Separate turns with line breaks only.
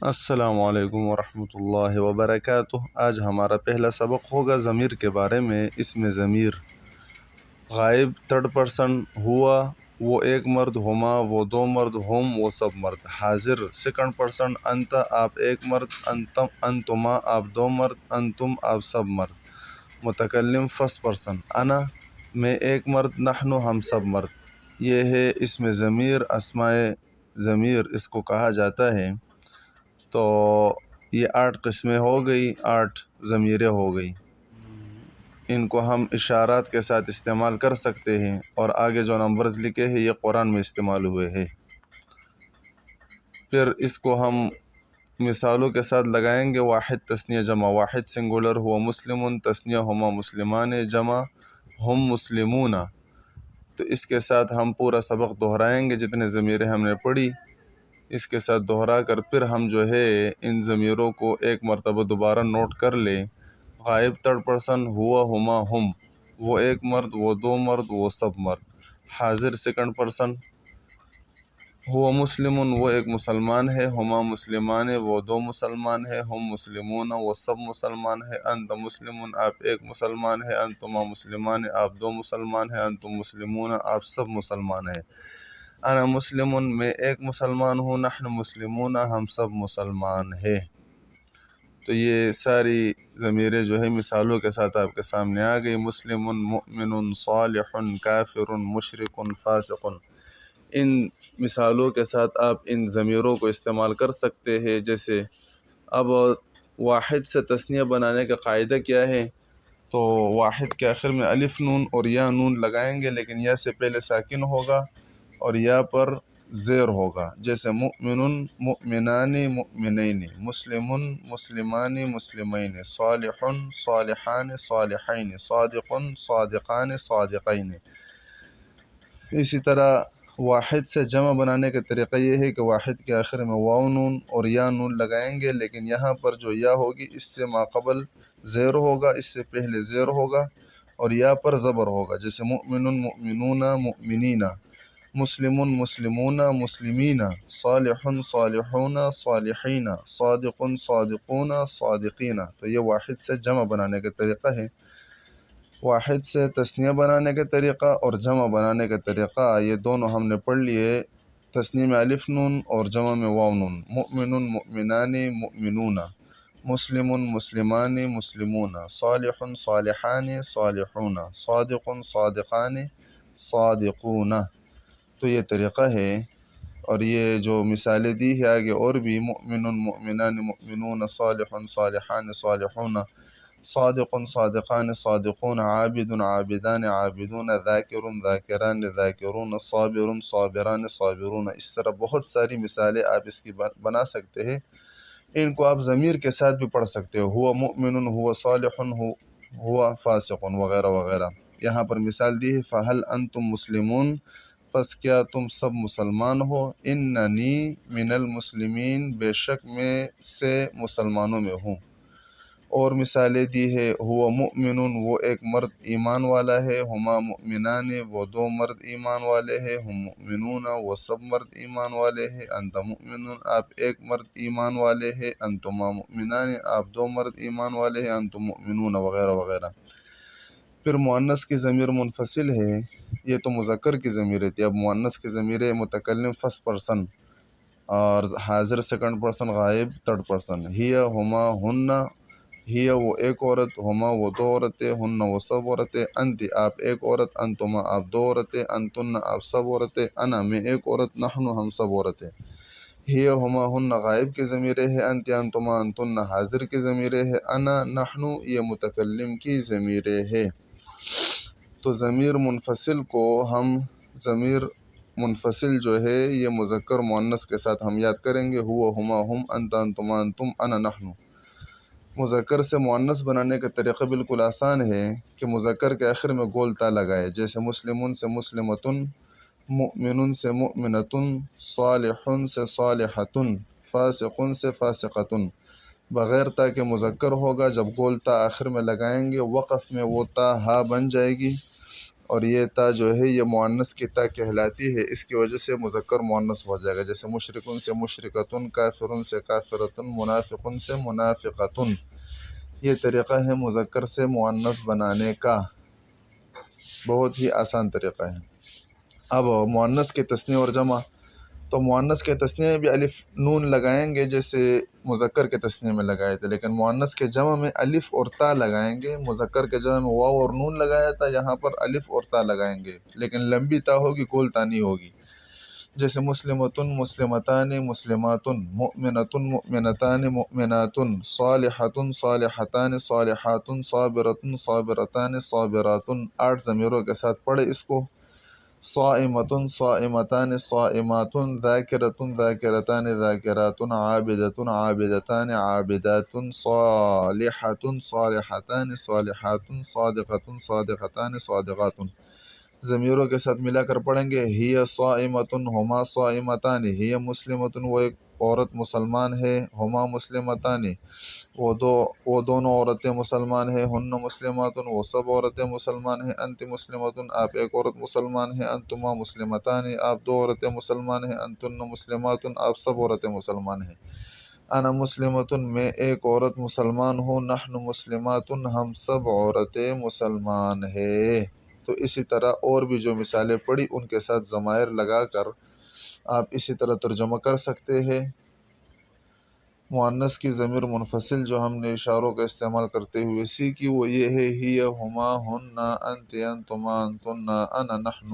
السلام علیکم ورحمۃ اللہ وبرکاتہ۔ آج ہمارا پہلا سبق ہوگا ضمیر کے بارے میں۔ اس میں ضمیر غائب تھرڈ پرسن ہوا وہ ایک مرد، ہما وہ دو مرد، ہم وہ سب مرد۔ حاضر سیکنڈ پرسن انت آپ ایک مرد، انتم انتما آپ دو مرد، انتم آپ سب مرد۔ متکلم فرسٹ پرسن انا میں ایک مرد، نحن ہم سب مرد۔ یہ ہے اس میں ضمیر، اسماء ضمیر اس کو کہا جاتا ہے۔ تو یہ 8 قسمیں ہو گئی، 8 ضمیریں ہو گئی۔ ان کو ہم اشارات کے ساتھ استعمال کر سکتے ہیں، اور آگے جو نمبرز لکھے ہیں یہ قرآن میں استعمال ہوئے ہیں۔ پھر اس کو ہم مثالوں کے ساتھ لگائیں گے۔ واحد تثنیہ جمع، واحد سنگولر ہوا مسلم، تثنیہ ہما مسلمان، جمع ہم مسلمون۔ تو اس کے ساتھ ہم پورا سبق دہرائیں گے، جتنے ضمیریں ہم نے پڑھی اس کے ساتھ دہرا کر پھر ہم جو ہے ان ضمیروں کو ایک مرتبہ دوبارہ نوٹ کر لیں۔ غائب تھرڈ پرسن ہوا ہما ہم، وہ ایک مرد وہ دو مرد وہ سب مرد۔ حاضر سیکنڈ پرسن ہوا مسلم وہ ایک مسلمان ہے، ہما مسلمان وہ دو مسلمان ہے، ہم مسلمون وہ سب مسلمان ہے، انت مسلم آپ ایک مسلمان ہے، انتما مسلمان آپ دو مسلمان ہیں، انتم مسلمون آپ سب مسلمان ہیں۔ انا مسلم میں ایک مسلمان ہوں، نحن مسلمون ہم سب مسلمان ہیں۔ تو یہ ساری ضمیریں جو ہے مثالوں کے ساتھ آپ کے سامنے آ گئی۔ مسلم، مؤمن، صالح، کافر، مشرک، فاسق۔ ان مثالوں کے ساتھ آپ ان ضمیروں کو استعمال کر سکتے ہیں۔ جیسے اب واحد سے تثنیہ بنانے کا قاعدہ کیا ہے؟ تو واحد کے آخر میں الف نون اور یا نون لگائیں گے، لیکن یا سے پہلے ساکن ہوگا اور یا پر زیر ہوگا۔ جیسے مؤمن مؤمنان مؤمنین، مسلم مسلمان مسلمین، صالح صالحان صالحین، صادق صادقان صادقین۔ اسی طرح واحد سے جمع بنانے کا طریقہ یہ ہے کہ واحد کے آخر میں واو نون اور یا نون لگائیں گے، لیکن یہاں پر جو یا ہوگی اس سے ماقبل زیر ہوگا، اس سے پہلے زیر ہوگا اور یا پر زبر ہوگا۔ جیسے مؤمن مؤمنون مؤمنین، مسلم مسلمون مسلمین، صالح صالحون صالحین، صادق صادقون صادقین۔ تو یہ واحد سے جمع بنانے کا طریقہ ہے۔ واحد سے تثنیہ بنانے کا طریقہ اور جمع بنانے کا طریقہ یہ دونوں ہم نے پڑھ لیے۔ تثنیہ میں الف نون اور جمع میں واو نون۔ مؤمن مؤمنان مؤمنون، مسلم مسلمان مسلمون، صالح صالحان صالحون، صادق صادقان صادقون۔ تو یہ طریقہ ہے، اور یہ جو مثالیں دی ہے آگے اور بھی، مؤمن مؤمنان مؤمنون، صالح صالحان صالحون، صادق صادقان صادقون، عابد عابدان عابدون، ذاکر ذاکران ذاکرون، صابر صابران صابرون۔ اس طرح بہت ساری مثالیں آپ اس کی بنا سکتے ہیں۔ ان کو آپ ضمیر کے ساتھ بھی پڑھ سکتے ہو، ہوا مؤمن ہوا صالح ہوا فاسق وغیرہ وغیرہ۔ یہاں پر مثال دی ہے، فہل انتم مسلمون، پس کیا تم سب مسلمان ہو؟ اننی من المسلمین، بے شک میں سے مسلمانوں میں ہوں۔ اور مثالیں دی ہے، ہوا مؤمن وہ ایک مرد ایمان والا ہے، ہما مؤمنان وہ دو مرد ایمان والے ہیں، ہم مؤمنون وہ سب مرد ایمان والے ہیں، انت مؤمن آپ ایک مرد ایمان والے ہیں، انتما مؤمنان آپ دو مرد ایمان والے ہیں، انتم مؤمنون وغیرہ وغیرہ۔ پھر مؤنث کی ضمیر منفصل ہے، یہ تو مذکر کی ضمیر تھی۔ اب مؤنث کی ضمیر متکلم فرسٹ پرسن اور حاضر سیکنڈ پرسن، غائب تھرڈ پرسن۔ ہی ہما ہن، ہی وہ ایک عورت، ہما وہ دو عورتیں، ہن وہ سب عورتیں، انت آپ ایک عورت، انتما آپ دو عورتیں، انتن آپ سب عورتیں، انا میں ایک عورت، نحن ہم سب عورتیں۔ ہی ہما ہن غائب کی ضمیریں ہے، انت انتما انتن حاضر کی ضمیریں ہے، انا نحن یہ متکلم کی ضمیریں ہے۔ تو ضمیر منفصل کو ہم ضمیر منفصل جو ہے یہ مذکر مؤنث کے ساتھ ہم یاد کریں گے، ہوا ہما ہم، انت انتما انتم، انا نحن۔ مذکر سے مؤنث بنانے کا طریقہ بالکل آسان ہے کہ مذکر کے آخر میں گول تا لگائے۔ جیسے مسلمون سے مسلمتن، مؤمن سے مؤمنتن، صالح سے صالحتن، فاسق سے فاسقتن۔ بغیر تا کہ مذکر ہوگا، جب گول تا آخر میں لگائیں گے وقف میں وہ تا ہا بن جائے گی، اور یہ تا جو ہے یہ مؤنث کی تا کہلاتی ہے، اس کی وجہ سے مذکر مؤنث ہو جائے گا، جیسے مشرکن سے مشرکتن، کافرن سے کافرتن، منافقن سے منافقتن۔ یہ طریقہ ہے مذکر سے مؤنث بنانے کا، بہت ہی آسان طریقہ ہے۔ اب مؤنث کے تثنیہ اور جمع، تو مؤنث کے تثنیہ میں بھی الف نون لگائیں گے جیسے مذکر کے تثنیہ میں لگائے تھے، لیکن مؤنث کے جمع میں الف اور تا لگائیں گے۔ مذکر کے جمع میں واو اور نون لگایا تھا، یہاں پر الف اور تا لگائیں گے، لیکن لمبی تا ہوگی، گول تا نہیں ہوگی۔ جیسے مسلمتن مسلمتان مسلماتن، مؤمنتن مؤمنتان مؤمناتن، صالحتن صالحتان صالحاتن، صابرتن صابرتان صابراتن۔ 8 ضمیروں کے ساتھ پڑھے اس کو۔ صائمتن صائمتان صائماتن، ذاکرتن ذاکرتان ذاکراتن، عابدتن عابدتان عابداتن، صالحتن صالحتان صالحاتن، صادقتن صادقتان صادقاتن۔ ضمیروں کے ساتھ ملا کر پڑھیں گے۔ ہی صائمتن ہما صائمتان، ہی مسلمتن وہ ایک عورت مسلمان ہے، ہما مسلمتان وہ دونوں عورتیں مسلمان ہیں، ہن مسلماتن وہ سب عورتیں مسلمان ہیں، انت مسلمتن آپ ایک عورت مسلمان ہیں، انتما مسلمتان آپ دو عورتیں مسلمان ہیں، انتن مسلماتن آپ سب عورتیں مسلمان ہیں، انا مسلمتن میں ایک عورت مسلمان ہوں، نحن مسلماتن ہم سب عورتیں مسلمان ہیں۔ تو اسی طرح اور بھی جو مثالیں پڑھی ان کے ساتھ ضمائر لگا کر آپ اسی طرح ترجمہ کر سکتے ہیں۔ مؤنث کی ضمیر منفصل جو ہم نے اشاروں کا استعمال کرتے ہوئے سیکھی وہ یہ ہے، ہی ہما ہن انت انتما انتن انا نحن۔